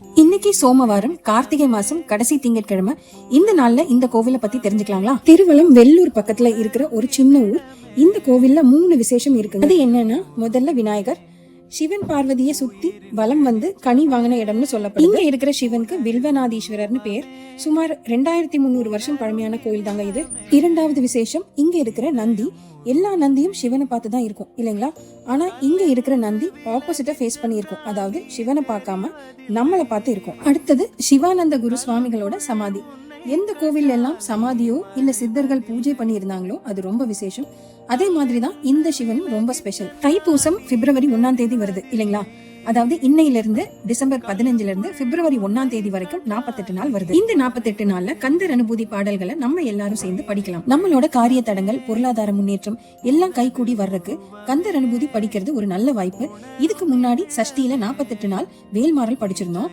இன்னைக்கு சோமவாரம், கார்த்திகை மாசம் கடைசி திங்கட்கிழமை. இந்த நாள்ல இந்த கோவிலை பத்தி தெரிஞ்சுக்கலாங்களா? திருவலம் வெள்ளூர் பக்கத்துல இருக்கிற ஒரு சின்ன ஊர். இந்த கோவில்ல 3 விசேஷம் இருக்கு. அது என்னன்னா, முதல்ல விநாயகர், சிவன் பார்வதியை சுத்தி வலம் வந்து கனி வாங்கின இடம்னு சொல்லப்படுது. இங்க இருக்கிற சிவனுக்கு வில்வநாதீஸ்வரர்னு பேர். சுமார் 2300 வருஷம் பழமையான கோயில் தாங்க இது. இரண்டாவது விசேஷம், இங்க இருக்கிற நந்தி. எல்லா நந்தியும் சிவனை பார்த்து தான் இருக்கும் இல்லைங்களா? ஆனா இங்க இருக்கிற நந்தி ஆப்போசிட்டா ஃபேஸ் பண்ணி இருக்கும். அதாவது சிவனை பார்க்காம நம்மளை பார்த்து இருக்கும். அடுத்தது சிவானந்த குரு சுவாமிகளோட சமாதி. எந்த கோவில் எல்லாம் சமாதியோ இல்ல சித்தர்கள் பூஜை பண்ணி இருந்தாங்களோ அது ரொம்ப விசேஷம். அதே மாதிரிதான் இந்த சிவனும் ரொம்ப ஸ்பெஷல். தைப்பூசம் பிப்ரவரி 1ஆம் தேதி வருது இல்லைங்களா? அதாவது இன்னையில இருந்து டிசம்பர் 15ல இருந்து பிப்ரவரி 1ஆம் தேதி வரைக்கும் 48 நாள் வருது. இந்த 48 நாள்ல கந்தர் அனுபூதி பாடல்களை நம்ம எல்லாரும் சேர்ந்து படிக்கலாம். நம்மளோட காரிய தடங்கள், பொருளாதார முன்னேற்றம் எல்லாம் கைகூடி வர்றதுக்கு கந்தர் அனுபூதி படிக்கிறது ஒரு நல்ல வாய்ப்பு. இதுக்கு முன்னாடி சஷ்டியில 48 நாள் வேல்மாறல் படிச்சிருந்தோம்.